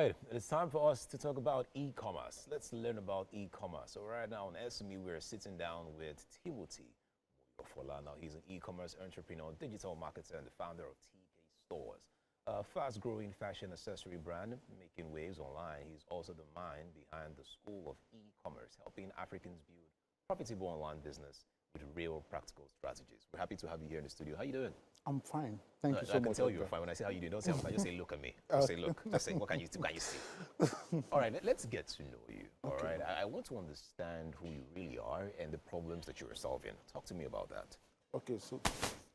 right, it's time for us to talk about e-commerce. Let's learn about e-commerce. So right now on SME, we're sitting down with Timothy Moyofola. Now he's an e-commerce entrepreneur, digital marketer, and the founder of TK Stores, a fast-growing fashion accessory brand making waves online. He's also the mind behind the School of E-commerce, helping Africans build profitable online business with real practical strategies. We're happy to have you here in the studio. How you doing? I'm fine. Thank you so much. I can tell you're fine. When I say how you doing, don't say I'm fine. Just say look at me. Just say look. Just say what can you see? All right, let's get to know you. All right, I want to understand who you really are and the problems that you're solving. Talk to me about that. Okay, so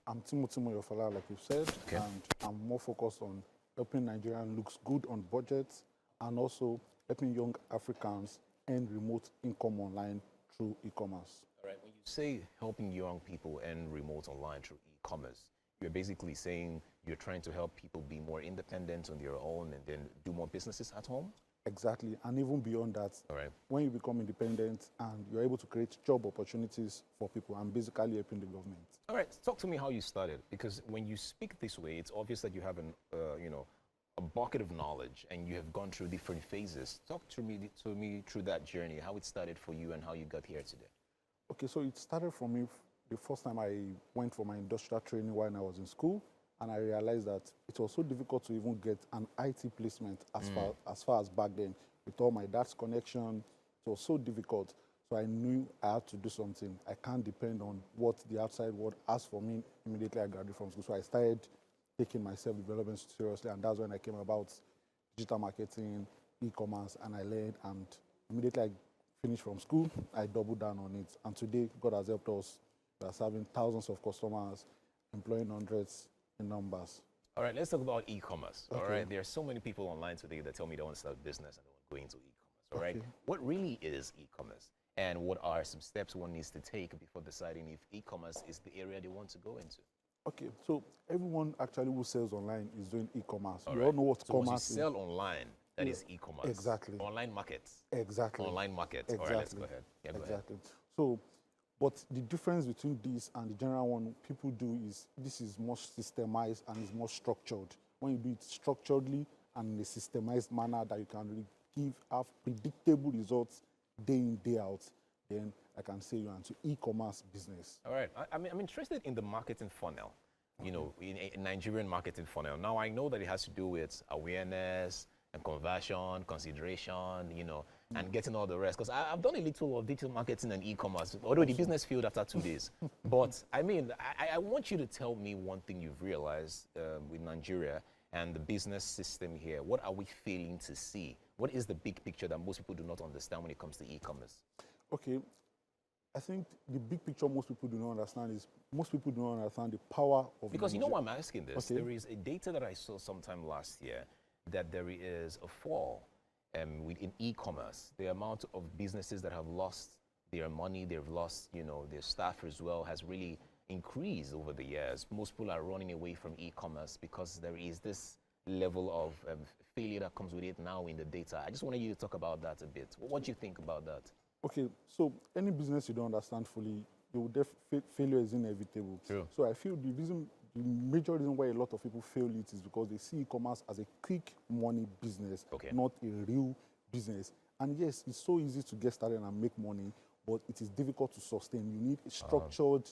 I'm Timothy Moyofola, like you said, and I'm more focused on helping Nigerian looks good on budgets and also helping young Africans earn remote income online through e-commerce. All right, when you say helping young people earn remote online through e-commerce, you're basically saying you're trying to help people be more independent on their own and then do more businesses at home? Exactly, and even beyond that, when you become independent and you're able to create job opportunities for people and basically helping the government. All right, talk to me how you started, because when you speak this way, it's obvious that you have a bucket of knowledge and you have gone through different phases. Talk to me through that journey, how it started for you and how you got here today. Okay, so it started for me the first time I went for my industrial training when I was in school, and I realized that it was so difficult to even get an IT placement as far as back then. With all my dad's connection, it was so difficult. So I knew I had to do something. I can't depend on what the outside world asked for me immediately I graduated from school. So I started taking my self-development seriously, and that's when I came about digital marketing, e-commerce, and I learned, and immediately I finished from school, I doubled down on it. And today, God has helped us. We are serving thousands of customers, employing hundreds in numbers. All right, let's talk about e-commerce. All right, there are so many people online today that tell me they want to start a business and they want to go into e-commerce. All right, what really is e-commerce? And what are some steps one needs to take before deciding if e-commerce is the area they want to go into? Okay, so everyone actually who sells online is doing e-commerce. You all know what commerce is. So sell online, that is e-commerce. Exactly. Online markets. Exactly. Online markets. Exactly. All right, let's go ahead. Yeah, go ahead. So, but the difference between this and the general one people do is this is more systemized and is more structured. When you do it structuredly and in a systemized manner that you can really have predictable results day in, day out, then I can say you're into e-commerce business. All right. I'm interested in the marketing funnel, you know, in a Nigerian marketing funnel. Now, I know that it has to do with awareness and conversion, consideration, you know, and getting all the rest. Because I've done a little of digital marketing and e-commerce, although the business failed after 2 days. But, I mean, I want you to tell me one thing you've realized with Nigeria and the business system here. What are we failing to see? What is the big picture that most people do not understand when it comes to e-commerce? Okay. I think the big picture most people do not understand is most people do not understand the power of Because you know why I'm asking this? There is a data that I saw sometime last year that there is a fall in e-commerce. The amount of businesses that have lost their money, they've lost, you know, their staff as well, has really increased over the years. Most people are running away from e-commerce because there is this level of failure that comes with it now in the data. I just wanted you to talk about that a bit. What do you think about that? Okay, so any business you don't understand fully, failure is inevitable. True. So I feel the major reason why a lot of people fail it is because they see e-commerce as a quick money business, not a real business. And yes, it's so easy to get started and make money, but it is difficult to sustain. You need a structured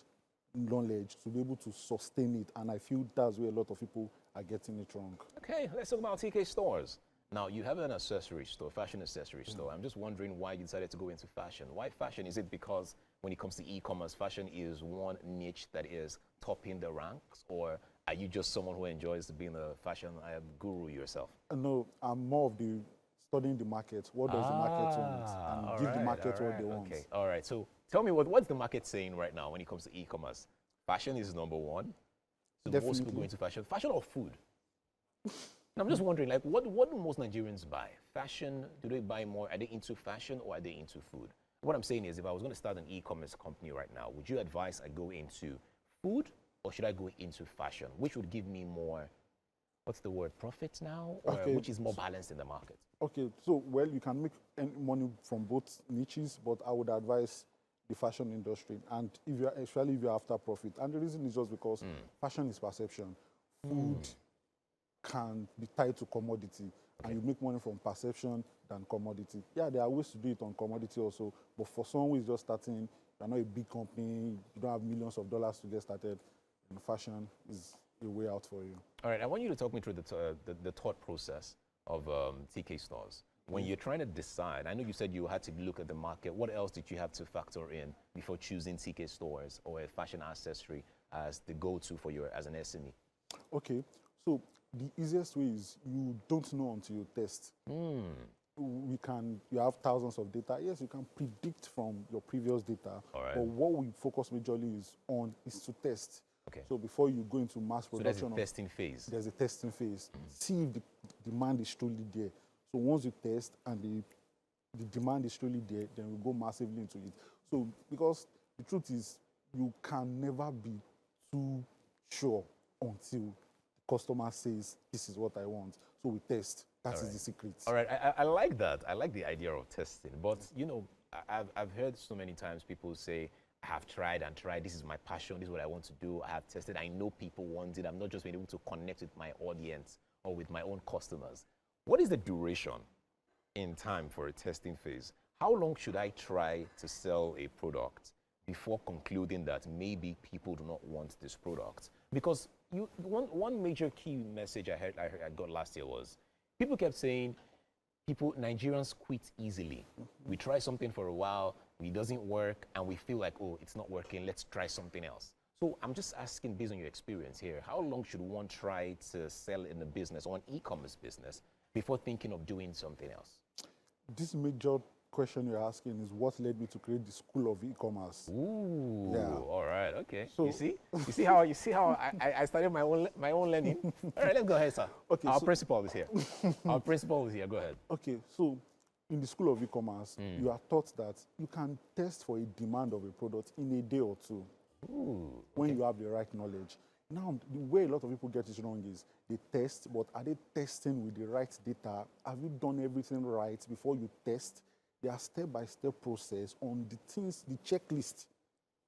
knowledge to be able to sustain it. And I feel that's where a lot of people are getting it wrong. Okay, let's talk about TK Stores. Now, you have an accessory store, fashion accessory store. I'm just wondering why you decided to go into fashion. Why fashion? Is it because when it comes to e-commerce, fashion is one niche that is topping the ranks? Or are you just someone who enjoys being a fashion guru yourself? No, I'm more of the studying the market. What does the market want? And give the market what they want. Okay, all right. So tell me, what's the market saying right now when it comes to e-commerce? Fashion is number one. So Definitely. Most people go into fashion. Fashion or food? And I'm just wondering, like, what do most Nigerians buy? Fashion? Do they buy more? Are they into fashion or are they into food? What I'm saying is, if I was going to start an e-commerce company right now, would you advise I go into food or should I go into fashion? Which would give me more, what's the word, profits now? Or which is more balanced in the market? Okay, so, well, you can make money from both niches, but I would advise the fashion industry. And if you're after profit. And the reason is just because fashion is perception. Food can be tied to commodity. and you make money from perception than commodity. Yeah, there are ways to do it on commodity also, but for someone who is just starting, you're not a big company, you don't have millions of dollars to get started, and fashion is a way out for you. All right, I want you to talk me through the thought process of TK stores. When you're trying to decide, I know you said you had to look at the market. What else did you have to factor in before choosing TK stores or a fashion accessory as the go-to for your as an SME? Okay, so the easiest way is you don't know until you test. You have thousands of data. Yes, you can predict from your previous data. All right. But what we focus majorly is to test. Okay. So before you go into mass So there's production, a testing phase. there's a testing phase. See if the demand is truly there. So once you test and the demand is truly there, then we go massively into it. So because the truth is, you can never be too sure until the customer says, this is what I want. So we test. That is the secret. All right, I like that. I like the idea of testing. But, you know, I've heard so many times people say, I have tried and tried. This is my passion. This is what I want to do. I have tested. I know people want it. I'm not just being able to connect with my audience or with my own customers. What is the duration in time for a testing phase? How long should I try to sell a product before concluding that maybe people do not want this product? Because one major key message I got last year was people kept saying Nigerians quit easily. We try something for a while, it doesn't work, and we feel like, oh, it's not working, let's try something else. So I'm just asking, based on your experience here, how long should one try to sell in the business or an e-commerce business before thinking of doing something else? This major question you're asking is what led me to create the School of E-commerce. Ooh, yeah. All right, okay. So, you see how I started my own learning. All right, let's go ahead, sir. Okay, our principal is here. Our principal is here. Go ahead. Okay, so in the School of E-commerce, you are taught that you can test for a demand of a product in a day or two. Ooh, when you have the right knowledge. Now, the way a lot of people get it wrong is they test, but are they testing with the right data? Have you done everything right before you test? There are step-by-step process on the things, the checklist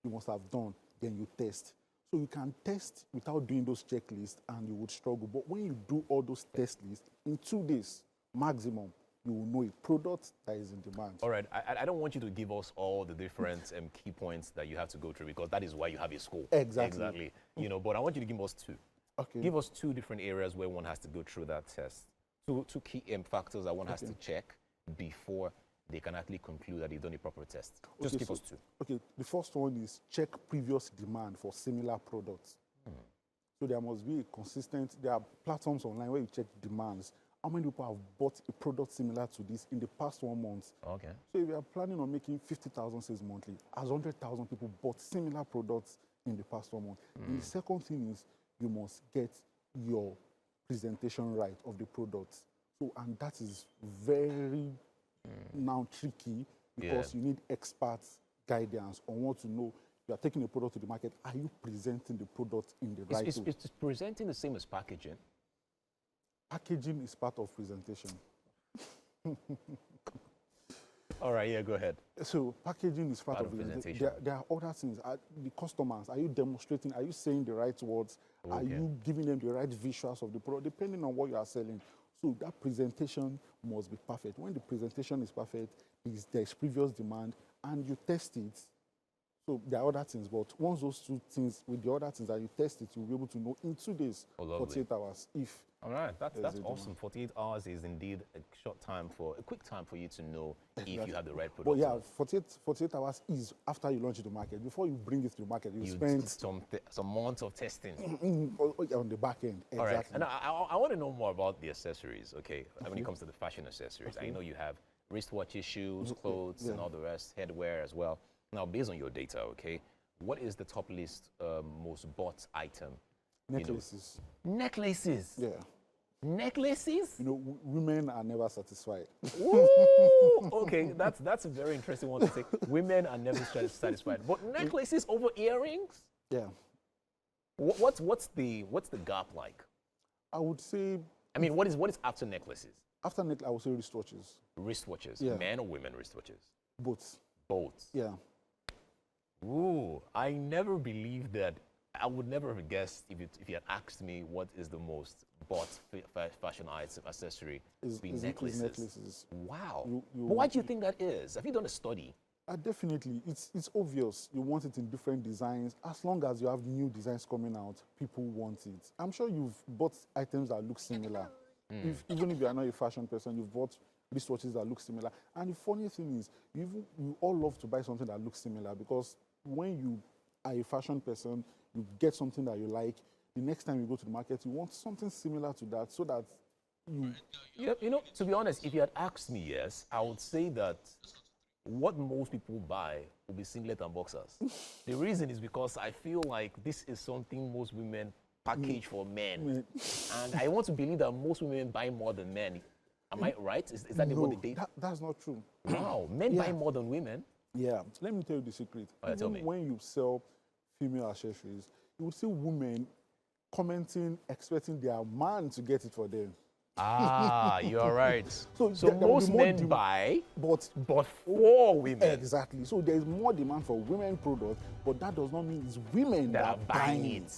you must have done, then you test. So you can test without doing those checklists and you would struggle. But when you do all those test lists, in 2 days, maximum, you will know a product that is in demand. All right, I don't want you to give us all the different key points that you have to go through because that is why you have a school. Exactly. You know, but I want you to give us two. Okay. Give us 2 different areas where one has to go through that test. Two key factors that one has to check before they can actually conclude that they've done a proper test. Just give us 2. Okay, the first one is check previous demand for similar products. So there must be a consistent, there are platforms online where you check demands. How many people have bought a product similar to this in the past 1 month? Okay. So if you are planning on making 50,000 sales monthly, as 100,000 people bought similar products in the past 1 month. The second thing is you must get your presentation right of the products. So, and that is very now tricky because you need experts guidance on what to know. You are taking a product to the market. Are you presenting the product in the right way? It's presenting the same as packaging. Packaging is part of presentation. All right, yeah, go ahead. So packaging is part of presentation. There are other things. The customers, are you demonstrating? Are you saying the right words? Okay. Are you giving them the right visuals of the product? Depending on what you are selling. So that presentation must be perfect. When the presentation is perfect, there's previous demand, and you test it. So there are other things, but once those 2 things, with the other things that you test it, you'll be able to know in 2 days, 48 hours, if. All right, that's awesome. 48 hours is indeed a quick time for you to know if you have the right product. But yeah, 48 hours is after you launch it to the market. Before you bring it to the market, you spend some months of testing on the back end. Exactly. All right, and I want to know more about the accessories. Okay, when it comes to the fashion accessories, I know you have wristwatches, shoes, clothes, and all the rest, headwear as well. Now, based on your data, okay, what is the top list most bought item? Necklaces. Necklaces? Yeah. Necklaces? You know, women are never satisfied. Ooh, okay, that's a very interesting one to take. Women are never satisfied. But necklaces over earrings? Yeah. What's the gap like? I would say. I mean, what is after necklaces? After necklaces, I would say wristwatches. Wristwatches. Yeah. Men or women wristwatches? Both. Both. Yeah. Ooh, I never believed that I would never have guessed if you had asked me what is the most bought fashion item accessory, Is be is necklaces. necklaces. Wow. You- But why do you think that is? Have you done a study? Definitely, it's obvious. You want it in different designs. As long as you have new designs coming out, people want it. I'm sure you've bought items that look similar. Even if you are not a fashion person, you've bought wristwatches that look similar. And the funny thing is, you all love to buy something that looks similar because when you are a fashion person, you get something that you like. The next time you go to the market, you want something similar to that so that you Yeah, to be honest, if you had asked me, yes, I would say that what most people buy will be singlet and boxers. The reason is because I feel like this is something most women package for men. And I want to believe that most women buy more than men. Am I right? Is that no, what they did? that's not true. Wow, men buy more than women. Yeah, let me tell you the secret. Oh, yeah, tell Even me. when you sell female accessories, you will see women commenting, expecting their man to get it for them. Ah, you're right. So So there will be most more men buy, But but for women exactly. So there is more demand for women products, but that does not mean it's women that that are buying it.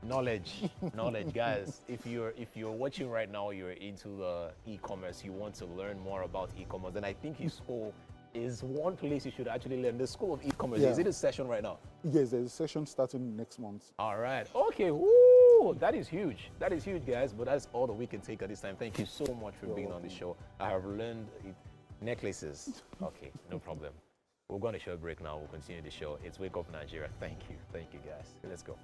Knowledge, knowledge, guys. If you're watching right now, you're into the e-commerce, you want to learn more about e-commerce, then I think his school is one place you should actually learn. The School of E-commerce. Yeah. Is it a session right now? Yes, there's a session starting next month. All right. Okay. Woo! That is huge. That is huge, guys. But that's all that we can take at this time. Thank you so much for being on the show. I have learned necklaces. Okay, no problem. We're going to short break now. We'll continue the show. It's Wake Up Nigeria. Thank you. Thank you, guys. Let's go.